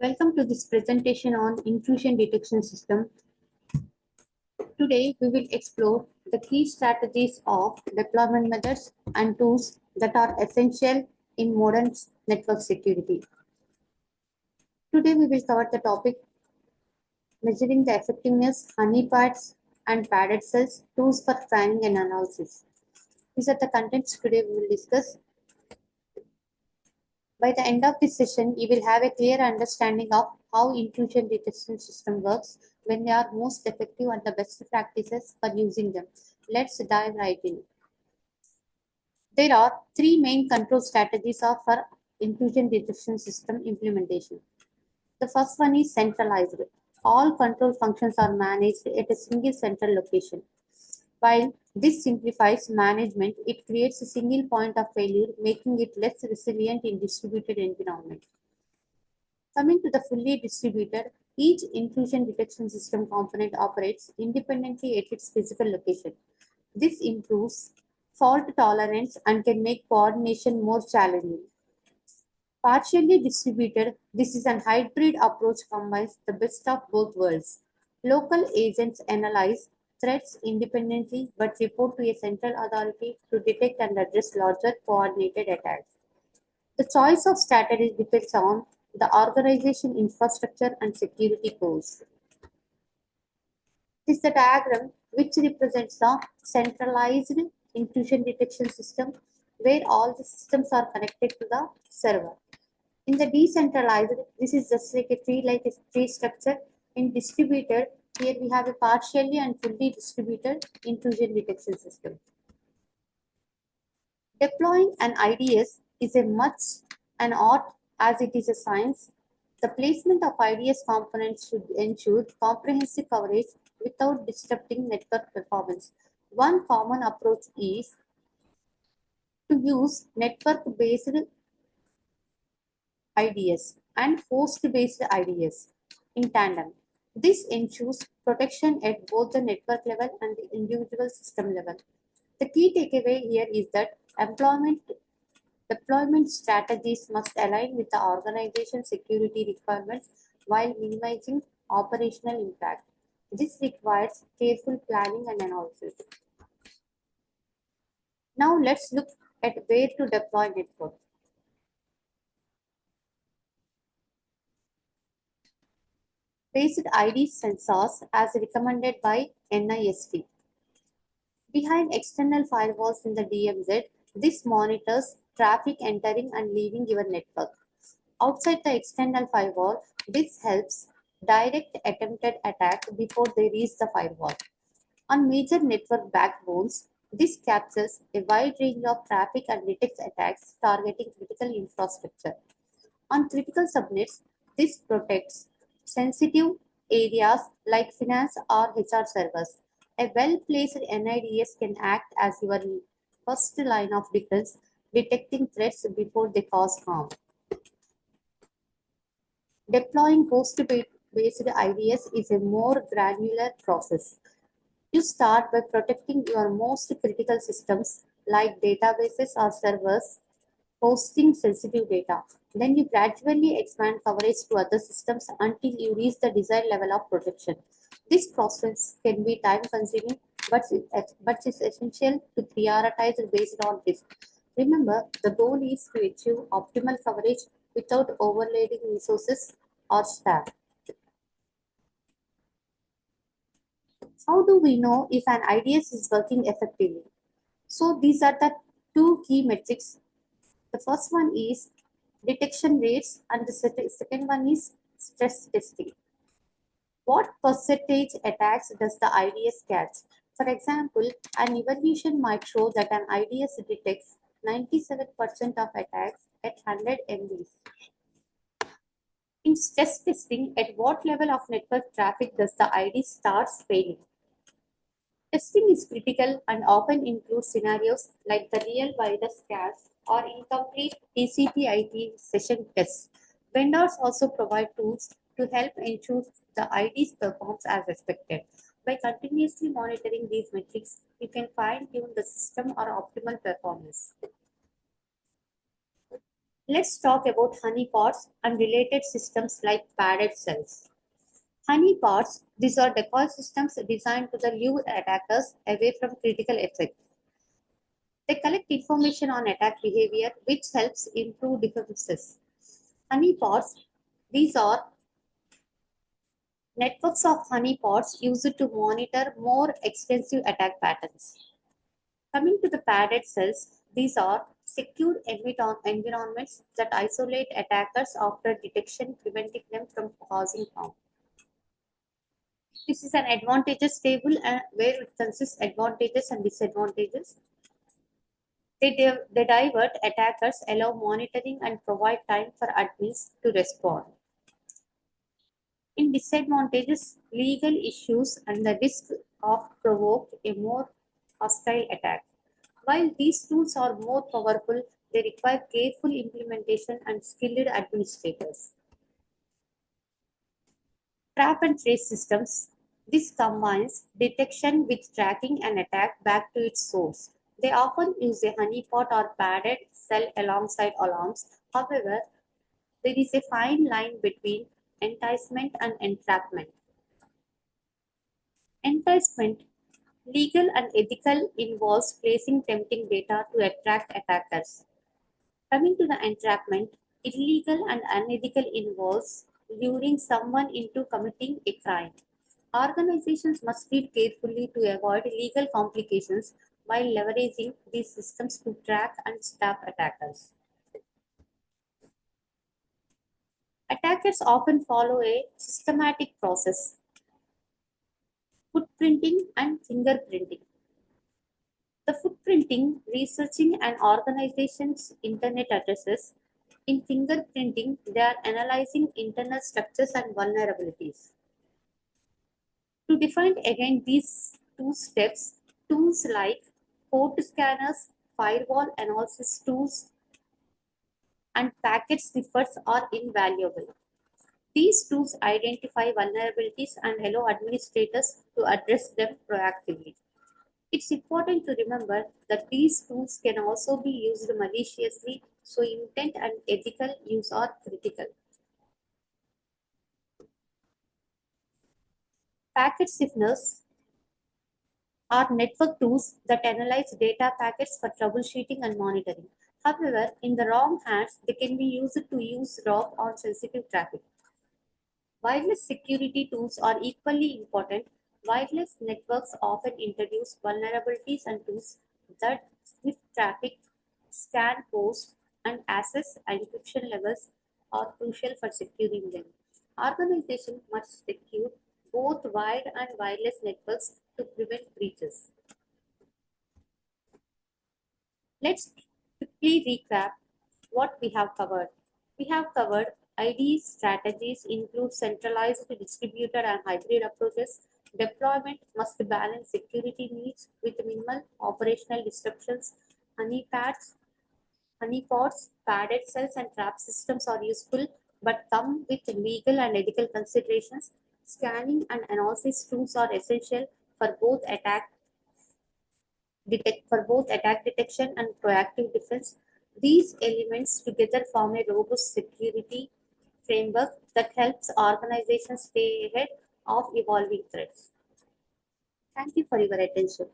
Welcome to this presentation on intrusion detection system. Today we will explore the key strategies of deployment methods and tools that are essential in modern network security. Today we will cover the topic measuring the effectiveness, honeypots and padded cells, tools for training and analysis. These are the contents today we will discuss. By the end of this session, you will have a clear understanding of how intrusion detection system works, when they are most effective and the best practices for using them. Let's dive right in. There are three main control strategies for intrusion detection system implementation. The first one is centralized. All control functions are managed at a single central location. While this simplifies management, it creates a single point of failure, making it less resilient in distributed environment. Coming to the fully distributed, each intrusion detection system component operates independently at its physical location. This improves fault tolerance and can make coordination more challenging. Partially distributed, this is an hybrid approach combines the best of both worlds. Local agents analyze threats independently but report to a central authority to detect and address larger coordinated attacks. The choice of strategy depends on the organization infrastructure and security goals. This is the diagram which represents the centralized intrusion detection system where all the systems are connected to the server. In the decentralized, this is just like a tree structure. In distributed, here we have a partially and fully distributed intrusion detection system. Deploying an IDS is a much an art as it is a science. The placement of IDS components should ensure comprehensive coverage without disrupting network performance. One common approach is to use network-based IDS and host-based IDS in tandem. This ensures protection at both the network level and the individual system level. The key takeaway here is that deployment strategies must align with the organization security requirements while minimizing operational impact. This requires careful planning and analysis. Now let's look at where to deploy network. Based ID sensors as recommended by NIST. Behind external firewalls in the DMZ, this monitors traffic entering and leaving your network. Outside the external firewall, this helps direct attempted attack before they reach the firewall. On major network backbones, this captures a wide range of traffic and detects attacks targeting critical infrastructure. On critical subnets, this protects sensitive areas like finance or HR servers. A well-placed NIDS can act as your first line of defense, detecting threats before they cause harm. Deploying host-based IDS is a more granular process. You start by protecting your most critical systems like databases or servers hosting sensitive data. Then you gradually expand coverage to other systems until you reach the desired level of protection. This process can be time consuming, but it's essential to prioritize based on risk. Remember, the goal is to achieve optimal coverage without overloading resources or staff. How do we know if an IDS is working effectively? So these are the two key metrics. The first one is detection rates and the second one is stress testing. What percentage attacks does the IDS catch? For example, an evaluation might show that an IDS detects 97% of attacks at 100 MBs. In stress testing, at what level of network traffic does the ID starts failing? Testing is critical and often includes scenarios like the real virus scares or incomplete TCP/IP session tests. Vendors also provide tools to help ensure the IDs performs as expected. By continuously monitoring these metrics, you can fine-tune the system or optimal performance. Let's talk about honeypots and related systems like padded cells. Honeypots, these are decoy systems designed to lure attackers away from critical effects. They collect information on attack behavior, which helps improve defenses. Honeypots, these are networks of honeypots used to monitor more extensive attack patterns. Coming to the padded cells, these are secure environments that isolate attackers after detection, preventing them from causing harm. This is an advantages table where it consists advantages and disadvantages. They divert attackers, allow monitoring, and provide time for admins to respond. In disadvantages, legal issues and the risk of provoke a more hostile attack. While these tools are more powerful, they require careful implementation and skilled administrators. Trap and trace systems. This combines detection with tracking an attack back to its source. They often use a honeypot or padded cell alongside alarms. However, there is a fine line between enticement and entrapment. Enticement, legal and ethical, involves placing tempting data to attract attackers. Coming to the entrapment, illegal and unethical, involves luring someone into committing a crime. Organizations must treat carefully to avoid legal complications while leveraging these systems to track and stop attackers. Attackers often follow a systematic process: footprinting and fingerprinting. The footprinting, researching an organization's internet addresses. In fingerprinting, they are analyzing internal structures and vulnerabilities. To define again these two steps, tools like port scanners, firewall analysis tools, and packet sniffers are invaluable. These tools identify vulnerabilities and allow administrators to address them proactively. It's important to remember that these tools can also be used maliciously, so intent and ethical use are critical. Packet sniffers are network tools that analyze data packets for troubleshooting and monitoring. However, in the wrong hands, they can be used to use rogue or sensitive traffic. Wireless security tools are equally important. Wireless networks often introduce vulnerabilities and tools that sniff traffic, scan hosts, and assess encryption levels are crucial for securing them. Organizations must secure both wired and wireless networks to prevent breaches. Let's quickly recap what we have covered. We have covered IDS strategies include centralized, distributed, and hybrid approaches. Deployment must balance security needs with minimal operational disruptions. Honeypots, honeypots, padded cells, and trap systems are useful but come with legal and ethical considerations. Scanning and analysis tools are essential for both attack detection and proactive defense. These elements together form a robust security framework that helps organizations stay ahead of evolving threats. Thank you for your attention.